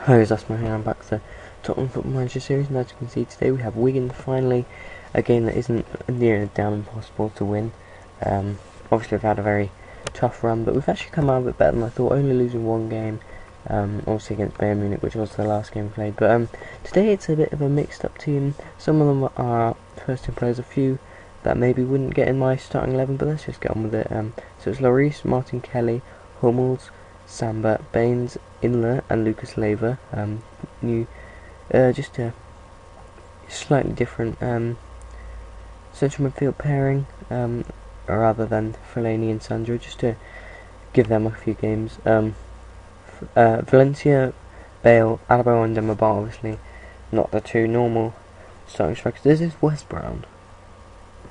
Hi, it's Asma here. I'm back to the Tottenham Football Manager series, and as you can see today we have Wigan, finally a game that isn't near damn impossible to win. Obviously we've had a very tough run, but we've actually come out a bit better than I thought, only losing one game, obviously against Bayern Munich, which was the last game played. But today it's a bit of a mixed up team. Some of them are first team players, a few that maybe wouldn't get in my starting 11, but let's just get on with it. So it's Lloris, Martin Kelly, Hummels, Samba, Baines, Inler and Lucas Leiva. Just a slightly different central midfield pairing, rather than Fellaini and Sandro, just to give them a few games. Valencia, Bale, Alaba and Dembaba, obviously not the two normal starting strikers. This is West Brown.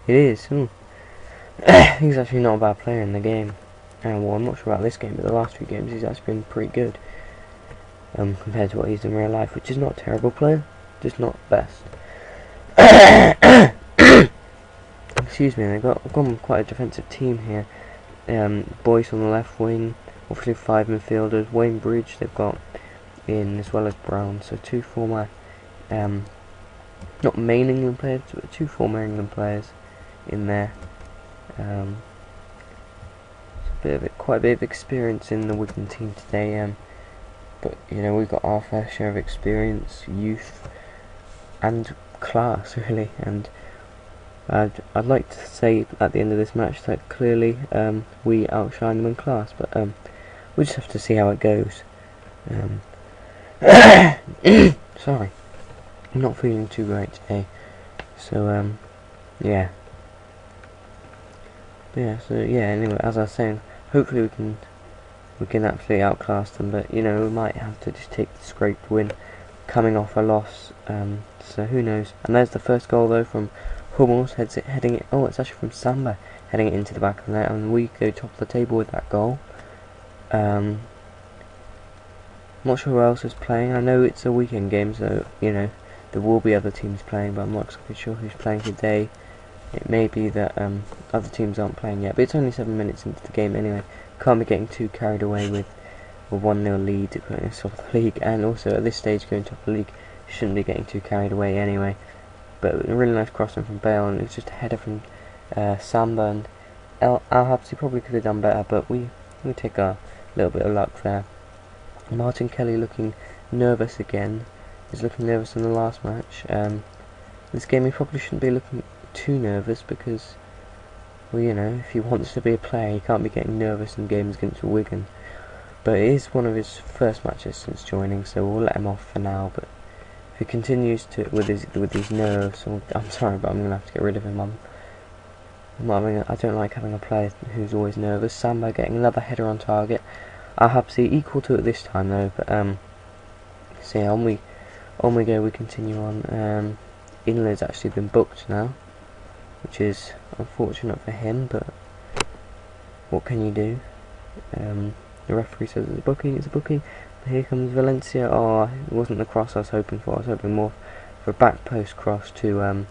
It is. He's actually not a bad player in the game. Well, I'm not sure about this game, but the last few games he's actually been pretty good, compared to what he's in real life, which is not a terrible player, just not best. Excuse me, they've gone quite a defensive team here. Boyce on the left wing, obviously 5 midfielders, Wayne Bridge they've got in, as well as Brown, so 2 former, not main England players, but 2 former England players in there. Quite a bit of experience in the Wigan team today, but you know, we've got our fair share of experience, youth and class really, and I'd like to say at the end of this match that clearly we outshine them in class, but we just have to see how it goes. Sorry, I'm not feeling too great today, so yeah. Anyway, as I was saying, hopefully we can absolutely outclass them, but you know, we might have to just take the scraped win coming off a loss, so who knows. And there's the first goal though from Hummels, heading it, oh, it's actually from Samba, heading it into the back of the net, and we go top of the table with that goal. Not sure who else is playing. I know it's a weekend game, so you know there will be other teams playing, but I'm not exactly sure who's playing today. It may be that other teams aren't playing yet, but it's only 7 minutes into the game anyway. Can't be getting too carried away with a 1-0 lead to put us off the league, and also at this stage going top of the league, shouldn't be getting too carried away anyway. But a really nice crossing from Bale, and it's just a header from Samba, and Al-Habsi probably could have done better, but we take a little bit of luck there. Martin Kelly looking nervous again. He's looking nervous in the last match. This game he probably shouldn't be looking too nervous, because, well, you know, if he wants to be a player he can't be getting nervous in games against Wigan, but it is one of his first matches since joining, so we'll let him off for now. But if he continues to with these nerves, I'm sorry, but I'm gonna have to get rid of him. I don't like having a player who's always nervous. Samba getting another header on target. Al-Habsi equal to it this time though, but so yeah, on we go, we continue on. Inler's actually been booked now, which is unfortunate for him, but what can you do? The referee says it's a booking, Here comes Valencia. Oh, it wasn't the cross I was hoping for. I was hoping more for a back post cross to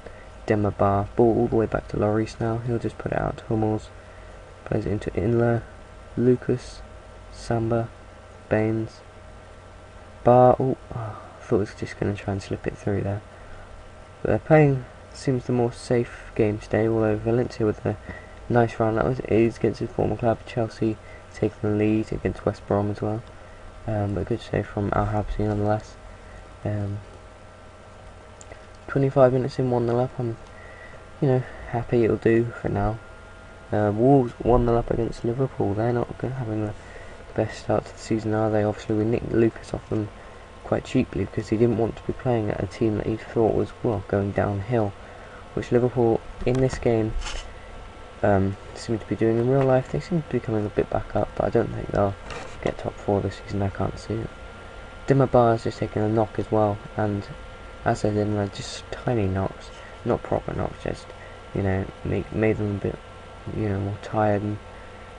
Dembaba. Ball all the way back to Lloris now. He'll just put it out to Hummels. Plays it into Inler, Lucas, Samba, Baines, Bar. Oh, I thought it was just going to try and slip it through there. But they're playing, seems the more safe game today, although Valencia with a nice run. That was against his former club, Chelsea, taking the lead against West Brom as well. But good save from Al-Habsi nonetheless. 25 minutes in, 1-0 up. I'm, you know, happy it'll do for now. Wolves 1-0 up against Liverpool. They're not having the best start to the season, are they? Obviously we nicked Lucas off them quite cheaply because he didn't want to be playing at a team that he thought was, well, going downhill, which Liverpool in this game seem to be doing in real life. They seem to be coming a bit back up, but I don't think they'll get top 4 this season. I can't see it. Dembaba has just taken a knock as well, and as I did, just tiny knocks, not proper knocks, just, you know, made them a bit, you know, more tired and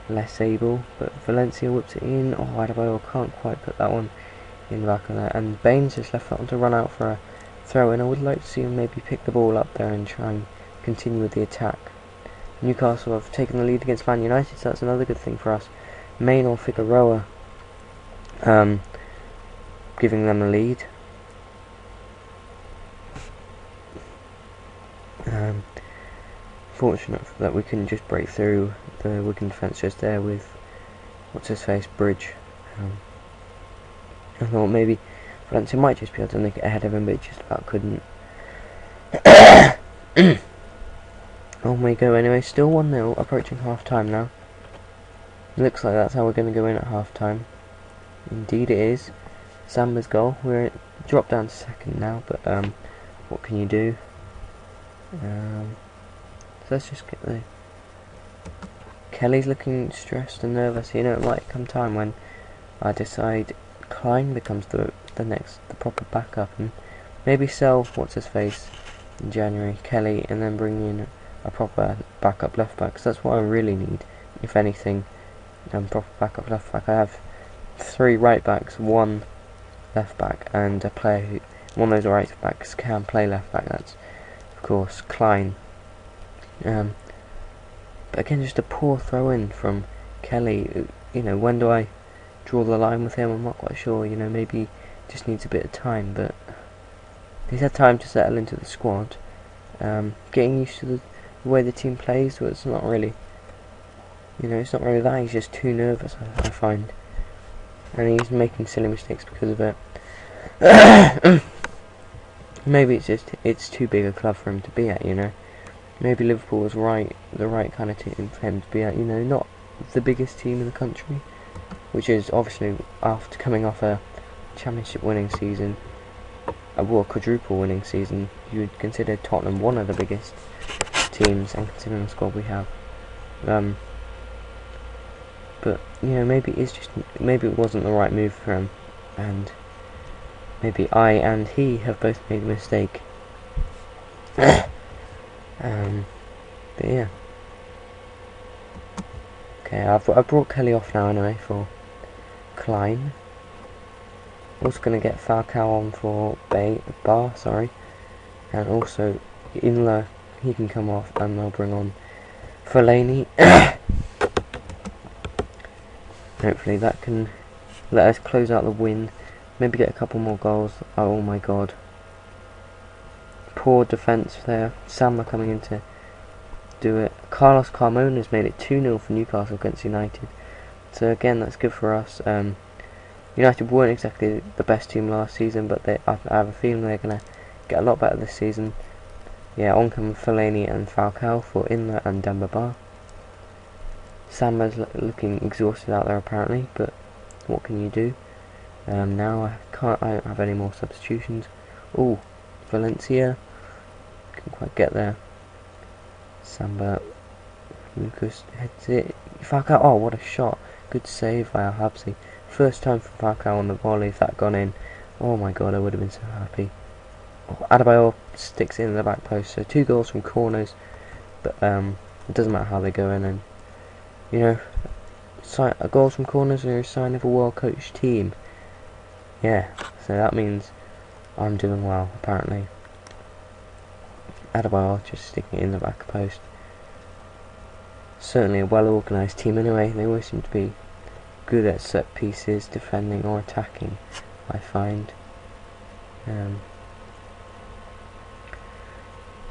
less able. But Valencia whips it in. Oh, Adebayo can't quite put that one in the back of that, and Baines just left that one to run out for a throw in. I would like to see him maybe pick the ball up there and try and continue with the attack. Newcastle have taken the lead against Man United, so that's another good thing for us. Main or Figueroa giving them a lead. Fortunate that we couldn't just break through the Wigan defence just there with what's his face, Bridge. I thought maybe Valencia might just be able to nick it ahead of him, but it just about couldn't. On we go anyway, still 1-0, approaching half time now. Looks like that's how we're going to go in at half time. Indeed it is. Samba's goal. We're dropped down to second now, but what can you do? So let's just get the... Kelly's looking stressed and nervous. You know, it might come time when I decide Klein becomes the proper backup, and maybe sell what's his face in January, Kelly, and then bring in a proper backup left back. Cause that's what I really need, if anything. Proper backup left back. I have 3 right backs, 1 left back, and a player who, one of those right backs can play left back. That's of course Klein. But again, just a poor throw in from Kelly. You know, when do I draw the line with him? I'm not quite sure. You know, maybe he just needs a bit of time, but he's had time to settle into the squad. Getting used to the way the team plays, but it's not really, you know, it's not really that. He's just too nervous, I find, and he's making silly mistakes because of it. Maybe it's too big a club for him to be at, you know. Maybe Liverpool was the right kind of team for him to be at, you know, not the biggest team in the country, which is obviously after coming off a championship winning season, a quadruple winning season. You would consider Tottenham one of the biggest teams, and considering the squad we have. But you know, maybe it wasn't the right move for him, and maybe I and he have both made a mistake. But yeah. Okay, I've brought Kelly off now anyway for Klein. Also going to get Falcao on for Bar, sorry, and also Inler, he can come off, and they'll bring on Fellaini. Hopefully that can let us close out the win, maybe get a couple more goals. Oh my god, poor defence there. Samba coming in to do it. Carlos Carmona has made it 2-0 for Newcastle against United, so again that's good for us. United weren't exactly the best team last season, but I have a feeling they're going to get a lot better this season. Yeah, on come Fellaini and Falcao for Inler and Demba Ba. Samba's looking exhausted out there apparently, but what can you do? Now I don't have any more substitutions. Oh, Valencia couldn't quite get there. Samba, Lucas heads it. Falcao, oh what a shot! Good save by Al Habsi. First time for Falcao on the volley. If that gone in, oh my god, I would have been so happy. Oh, Adebayor sticks it in the back post. So 2 goals from corners, but it doesn't matter how they go in. And you know, goals from corners are a sign of a well-coached team. Yeah, so that means I'm doing well apparently. Adebayor just sticking it in the back post. Certainly a well-organised team anyway. They always seem to be good at set pieces, defending or attacking, I find.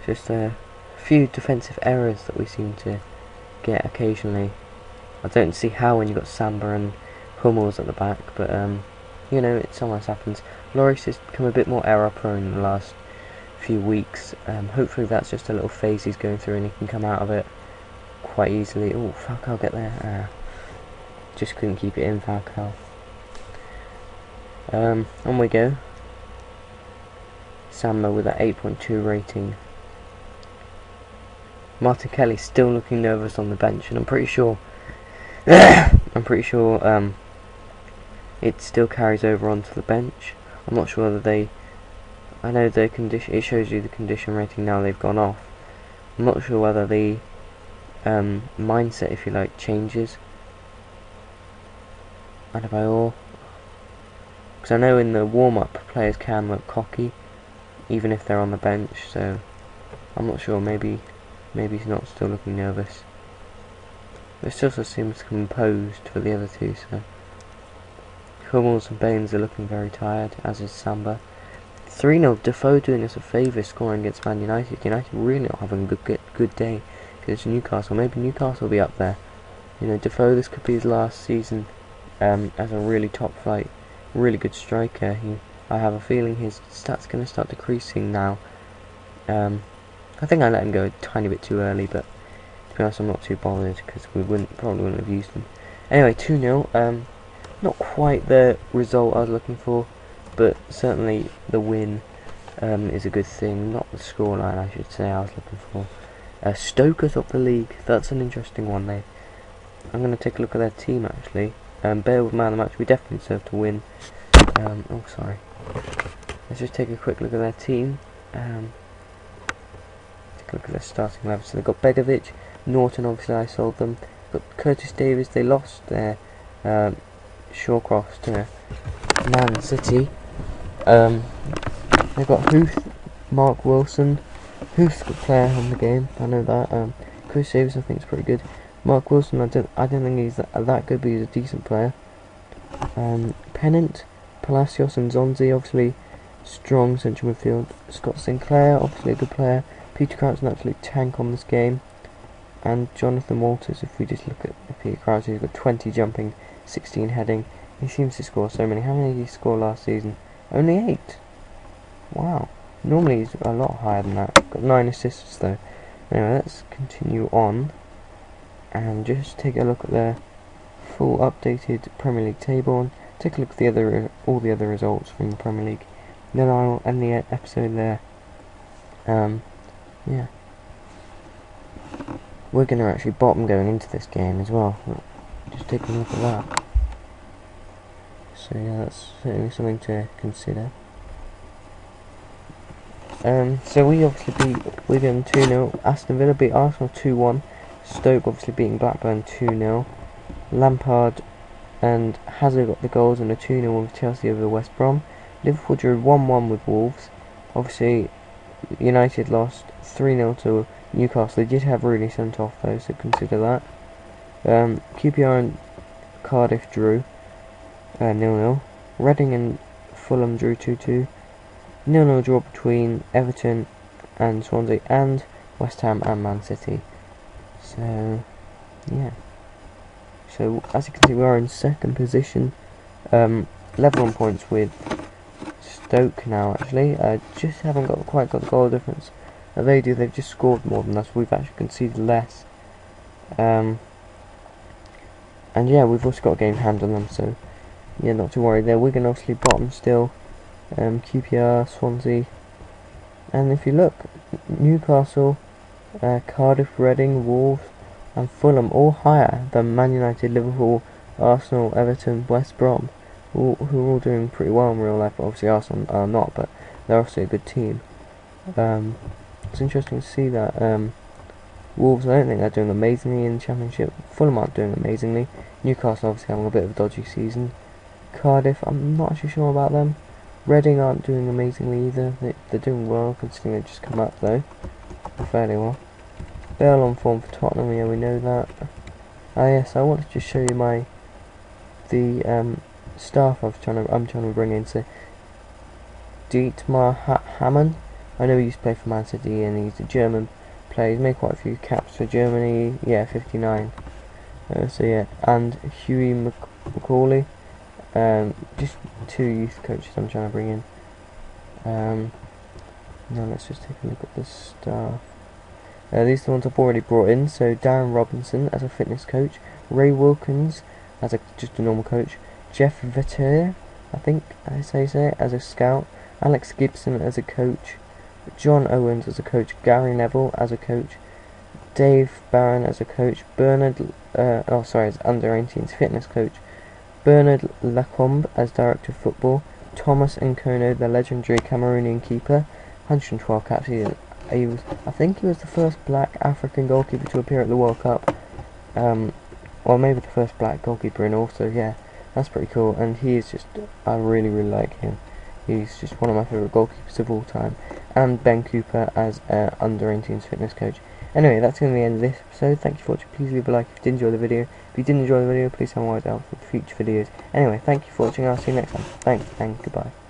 Just a few defensive errors that we seem to get occasionally. I don't see how when you've got Samba and Hummels at the back, but you know, it sometimes happens. Lloris has become a bit more error prone in the last few weeks. Hopefully that's just a little phase he's going through and he can come out of it quite easily. Oh, Falcao, get there. Just couldn't keep it in, Falcao. On we go. Samba with an 8.2 rating. Martin Kelly still looking nervous on the bench, and I'm pretty sure it still carries over onto the bench. I'm not sure whether I know the condition, it shows you the condition rating now they've gone off. I'm not sure whether the mindset, if you like, changes. Adebayor, because I know in the warm-up players can look cocky even if they're on the bench, so I'm not sure. Maybe he's not still looking nervous, but it still seems composed for the other two. So Hummels and Baines are looking very tired, as is Samba. 3-0, Defoe doing us a favour, scoring against Man United. United really not having a good day against Newcastle. Maybe Newcastle will be up there. You know, Defoe, this could be his last season as a really top flight, really good striker. I have a feeling his stats going to start decreasing now. I think I let him go a tiny bit too early, but to be honest, I'm not too bothered because we probably wouldn't have used him. Anyway, 2-0. Not quite the result I was looking for, but certainly the win is a good thing. Not the scoreline, I should say, I was looking for. Stoke atop the league. That's an interesting one, there. I'm going to take a look at their team, actually. Bale with man of the match. We definitely deserve to win. Oh, sorry. Let's just take a quick look at their team. Take a look at their starting level. So they've got Begovic, Norton, obviously I sold them. Got Curtis Davies. They lost their Shawcross to Man City. They've got Huth, Mark Wilson. Huth's a good player on the game, I know that. Chris Davies I think is pretty good. Mark Wilson I don't think he's that good, but he's a decent player. Pennant, Palacios and Zonzi, obviously strong central midfield. Scott Sinclair, obviously a good player. Peter Crouch an absolute tank on this game. And Jonathan Walters, if we just look at Peter Crouch, he's got 20 jumping, 16 heading. He seems to score so many. How many did he score last season? Only 8. Wow. Normally he's a lot higher than that. Got 9 assists though. Anyway, let's continue on and just take a look at their full updated Premier League table and take a look at all the other results from the Premier League. Then I'll end the episode there. Yeah. Wigan are actually bottom going into this game as well. Just take a look at that. So yeah, that's certainly something to consider. So we obviously beat Wigan 2-0. Aston Villa beat Arsenal 2-1. Stoke obviously beating Blackburn 2-0. Lampard and Hazard got the goals and a 2-0 with Chelsea over West Brom. Liverpool drew 1-1 with Wolves. Obviously United lost 3-0 to Newcastle. They did have Rooney sent off though, so consider that. QPR and Cardiff drew 0-0. Reading and Fulham drew 2-2. 0-0 draw between Everton and Swansea and West Ham and Man City. So yeah. So as you can see, we are in second position, level on points with Stoke now. Actually, just haven't quite got the goal difference. They do. They've just scored more than us. We've actually conceded less. And yeah, we've also got a game hand on them. So yeah, not to worry there. Wigan obviously bottom still. QPR, Swansea, and if you look, Newcastle, Cardiff, Reading, Wolves, and Fulham all higher than Man United, Liverpool, Arsenal, Everton, West Brom, who are all doing pretty well in real life. Obviously Arsenal are not, but they're also a good team. It's interesting to see that Wolves, I don't think they're doing amazingly in the Championship. Fulham aren't doing amazingly. Newcastle obviously having a bit of a dodgy season. Cardiff, I'm not actually sure about them. Reading aren't doing amazingly either. They're doing well, considering they've just come up though. Fairly well. Bale on form for Tottenham, yeah, we know that. Yes, I wanted to just show you the staff I'm trying to bring in. So Dietmar Hamann, I know he used to play for Man City and he's a German player. He's made quite a few caps for Germany. Yeah, 59. So yeah, and Hughie McCauley. Just 2 youth coaches I'm trying to bring in. Now let's just take a look at the staff. These are the ones I've already brought in. So Darren Robinson as a fitness coach, Ray Wilkins as just a normal coach, Jeff Vetter, I think that's how you say it, as a scout, Alex Gibson as a coach, John Owens as a coach, Gary Neville as a coach, Dave Barron as a coach, Bernard as under-18s fitness coach, Bernard Lacombe as director of football, Thomas Nkono, the legendary Cameroonian keeper, 112 caps. I think he was the first black African goalkeeper to appear at the World Cup. Or maybe the first black goalkeeper in also, yeah, that's pretty cool. And he is just, I really like him. He's just one of my favourite goalkeepers of all time. And Ben Cooper as under-18s fitness coach. Anyway, that's going to be the end of this episode. Thank you for watching. Please leave a like if you did enjoy the video. If you did enjoy the video, please tell me why down for future videos. Anyway, thank you for watching. I'll see you next time. Thanks and goodbye.